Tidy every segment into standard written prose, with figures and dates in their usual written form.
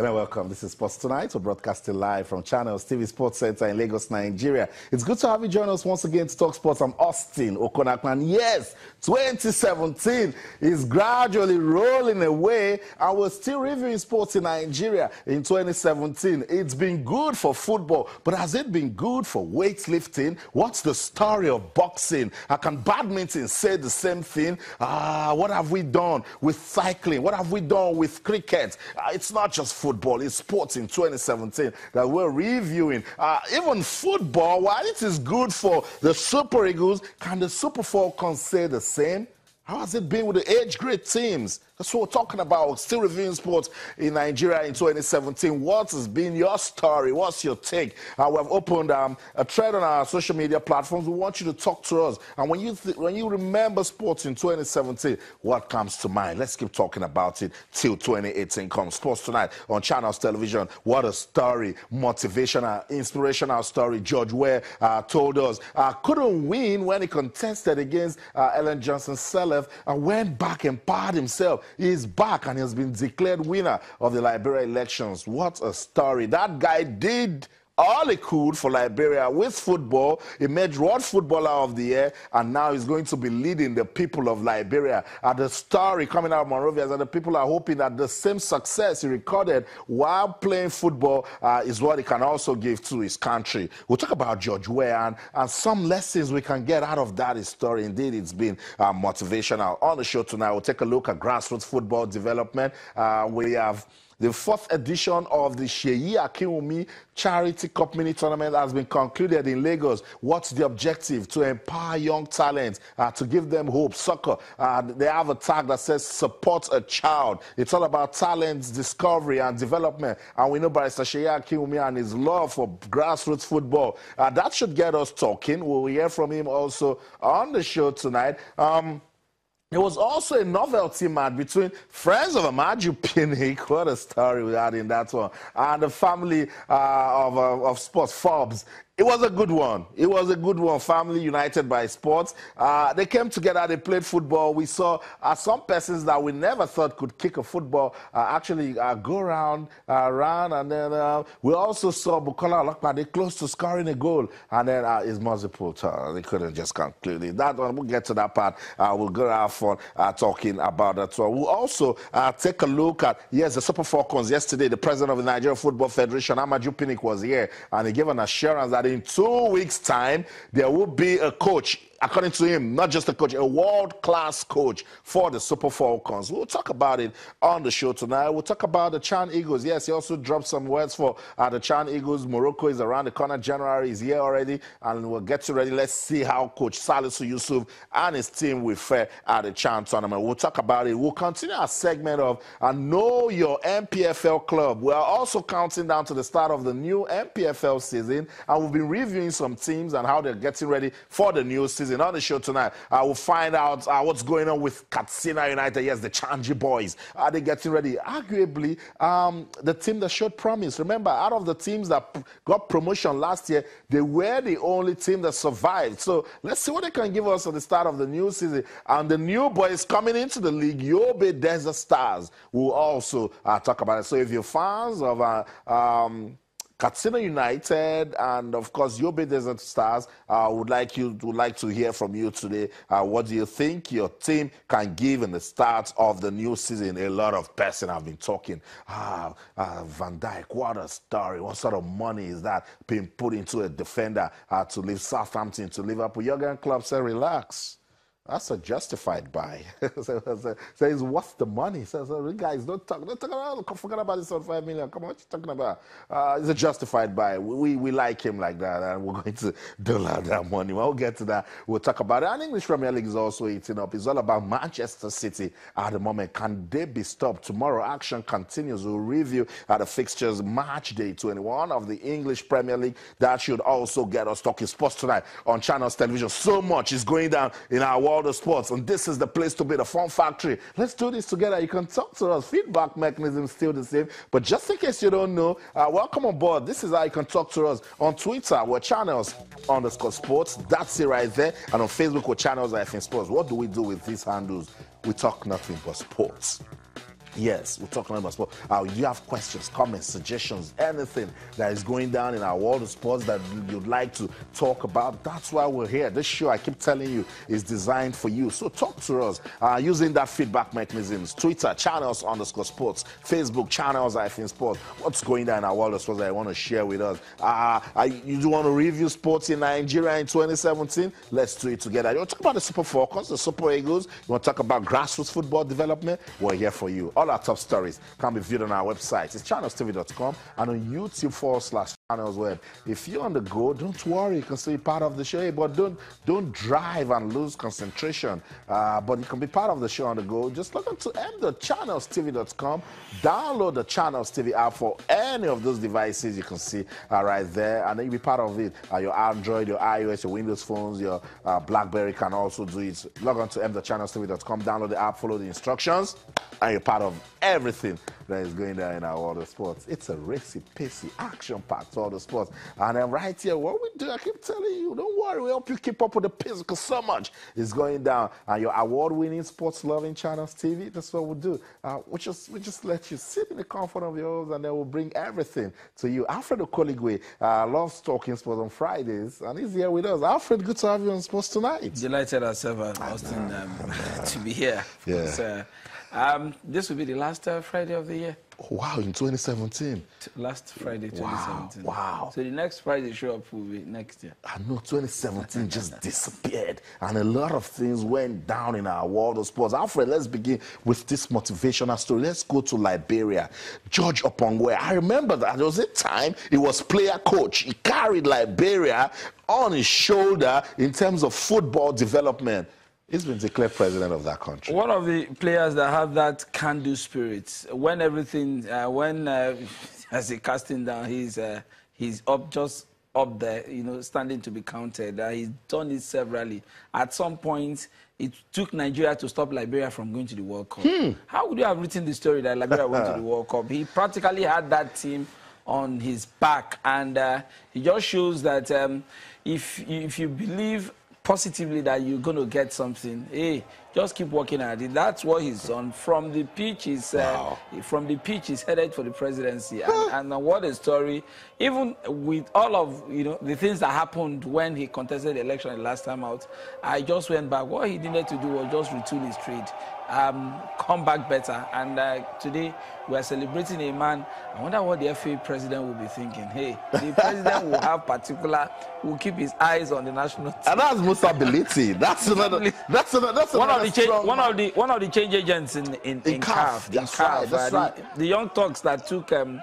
Hello, welcome. This is Sports Tonight. We're broadcasting live from Channels TV Sports Center in Lagos, Nigeria. It's good to have you join us once again to talk sports. I'm Austin Okonakman. Yes, 2017 is gradually rolling away, and we're still reviewing sports in Nigeria in 2017. It's been good for football, but has it been good for weightlifting? What's the story of boxing? Can badminton say the same thing? What have we done with cycling? What have we done with cricket? It's not just football, it's sports in 2017 that we're reviewing. Even football, while it is good for the Super Eagles, can the Super Falcons say the same? How has it been with the age grade teams? That's what we're talking about. Still reviewing sports in Nigeria in 2017. What has been your story? What's your take? We have opened a thread on our social media platforms. We want you to talk to us. And when you remember sports in 2017, what comes to mind? Let's keep talking about it till 2018 comes. Sports Tonight on Channels Television. What a story. Motivational, inspirational story. George Weah told us. Couldn't win when he contested against Ellen Johnson-Sirleaf and went back and empowered himself. He is back and he has been declared winner of the Liberia elections. What a story. That guy did all he could for Liberia with football. He made World Footballer of the Year, and now he's going to be leading the people of Liberia. The story coming out of Monrovia is that the people are hoping that the same success he recorded while playing football is what he can also give to his country. We'll talk about George Weah and some lessons we can get out of that story. Indeed, it's been motivational. On the show tonight, we'll take a look at grassroots football development. We have the fourth edition of the Seyi Akinwumi Charity Cup Mini Tournament has been concluded in Lagos. What's the objective? To empower young talents, to give them hope. Soccer, they have a tag that says support a child. It's all about talents, discovery, and development. And we know Barrister Seyi Akinwumi and his love for grassroots football. That should get us talking. We'll hear from him also on the show tonight. There was also a novelty match between friends of Amaju Pinnick. What a story we had in that one. And the family of sports, Forbes. It was a good one. It was a good one. Family united by sports. They came together. They played football. We saw some persons that we never thought could kick a football actually go around, run, and then we also saw Bukola Olakpade close to scoring a goal, and then his multiple turn. They couldn't just conclude it. That one, we'll get to that part. We'll go have fun talking about that one. We'll also take a look at, yes, the Super Falcons. Yesterday, the president of the Nigeria Football Federation, Amaju Pinnick, was here, and he gave an assurance that in 2 weeks' time, there will be a coach, according to him, not just a coach, a world-class coach for the Super Falcons. We'll talk about it on the show tonight. We'll talk about the Chan Eagles. Yes, he also dropped some words for the Chan Eagles. Morocco is around the corner. January is here already, and we'll get you ready. Let's see how Coach Salisu Yusuf and his team will fare at the Chan tournament. We'll talk about it. We'll continue our segment of Know Your MPFL Club. We are also counting down to the start of the new MPFL season, and we've been reviewing some teams and how they're getting ready for the new season. On the show tonight, we'll find out what's going on with Katsina United. Yes, the Changi boys. Are they getting ready? Arguably, the team that showed promise. Remember, out of the teams that got promotion last year, they were the only team that survived. So let's see what they can give us at the start of the new season. And the new boys coming into the league, Yobe Desert Stars, will also talk about it. So if you're fans of Katsina United and, of course, Yobe Desert Stars, would like to hear from you today. What do you think your team can give in the start of the new season? A lot of persons have been talking. Van Dijk, what a story. What sort of money is that being put into a defender to leave Southampton to Liverpool? Jurgen Klopp said, relax. That's a justified buy. Says, what's the money? Says, guys, don't talk about, forget about this on 5 million. Come on, what you talking about? It's a justified buy. We like him like that, and we're going to dole out that money. We'll get to that. We'll talk about it. And English Premier League is also eating up. It's all about Manchester City at the moment. Can they be stopped? Tomorrow, action continues. We'll review the fixtures. Match day 21 of the English Premier League. That should also get us talking sports tonight on Channels Television. So much is going down in our world of sports, and this is the place to be, the Fun Factory. Let's do this together. You can talk to us. Feedback mechanism is still the same, but just in case you don't know, welcome on board. This is how you can talk to us on Twitter. We're Channels_sports. That's it right there. And on Facebook, we're Channels-sports. What do we do with these handles? We talk nothing but sports. Yes, we're talking about sport. You have questions, comments, suggestions, anything that is going down in our world of sports that you'd like to talk about. That's why we're here. This show, I keep telling you, is designed for you. So talk to us using that feedback mechanisms. Twitter, channels_sports. Facebook, channels-sports. What's going down in our world of sports that you want to share with us? You do want to review sports in Nigeria in 2017? Let's do it together. You want to talk about the Super Falcons, the Super Eagles? You want to talk about grassroots football development? We're here for you. All our top stories can be viewed on our website. It's channelstv.com and on YouTube/channelsweb. If you're on the go, don't worry. You can still be part of the show, but don't drive and lose concentration. But you can be part of the show on the go. Just log on to m.channelstv.com. Download the Channels TV app for any of those devices you can see right there, and then you'll be part of it. Your Android, your iOS, your Windows phones, your BlackBerry can also do it. Log on to m.channelstv.com. Download the app, follow the instructions, and you're part of everything that is going down in our world of sports. It's a racy, pacey, action-packed world of sports. And then right here, what we do, I keep telling you, don't worry, we help you keep up with the pace because so much is going down. And your award-winning, sports-loving Channels TV, that's what we'll do. We just let you sit in the comfort of your homes, and then we'll bring everything to you. Alfred Okoligwe loves talking sports on Fridays, and he's here with us. Alfred, good to have you on Sports Tonight. Delighted as ever, Austin, to be here. Yeah. This will be the last Friday of the year. Wow, in 2017. Last Friday, 2017. Wow. So the next Friday show up will be next year. I know 2017 just disappeared, and a lot of things went down in our world of sports. Alfred, let's begin with this motivational story. Let's go to Liberia. George Weah. I remember that there was a time he was player coach. He carried Liberia on his shoulder in terms of football development. He's been declared president of that country. One of the players that have that can-do spirit. When everything, as he casting down, he's just up there, standing to be counted. He's done it severally. At some point, it took Nigeria to stop Liberia from going to the World Cup. How would you have written the story that Liberia went to the World Cup? He practically had that team on his back, and he just shows that if you believe positively that you're going to get something, hey, just keep working at it. That's what he's done. From the pitch, he's headed for the presidency. And what a story. Even with all of the things that happened when he contested the election the last time out, I just went back. What he needed to do was just retool his trade, come back better. And today we are celebrating a man. I wonder what the FA president will be thinking. Hey, the president will keep his eyes on the national team. And that's Musability. That's one of the change agents in CAF. That's right. The young talks that took the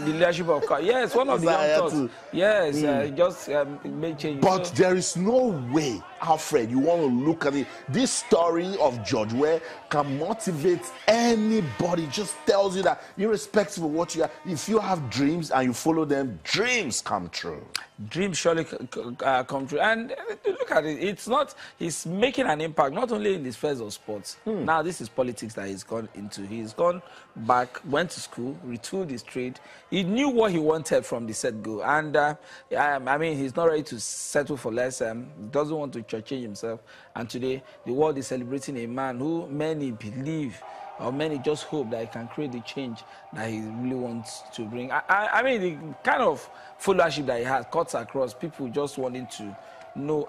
leadership of CAF. Yes, one of the young talks. Yes, just made changes. But there is no way, Alfred, you want to look at it. This story of George Weah can motivate anybody. Just tells you that irrespective of what you are, if you have dreams and you follow them, dreams come true. Dreams surely come true. And look at it. He's making an impact, not only in the spheres of sports. Now, this is politics that he's gone into. He's gone back, went to school, retooled his trade. He knew what he wanted from the set-go. And, I mean, he's not ready to settle for less. He doesn't want to change himself. And today, the world is celebrating a man who many believe, or many just hope that he can create the change that he really wants to bring. I mean, the kind of followership that he has cuts across people just wanting to know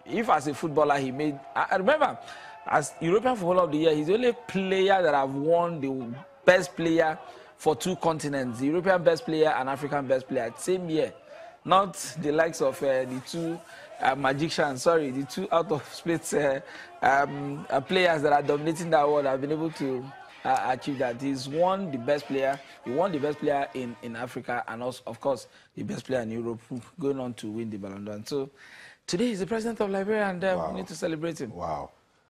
if, as a footballer, he made. I remember, as European Footballer of the Year, he's the only player that have won the best player for two continents, the European best player and African best player, same year. Not the likes of the two magicians, the two out-of-space players that are dominating that world have been able to achieve that. He's won the best player. He won the best player in Africa, and also, of course, the best player in Europe, going on to win the Ballon d'Or. So today he's the president of Liberia, and we need to celebrate him. Wow.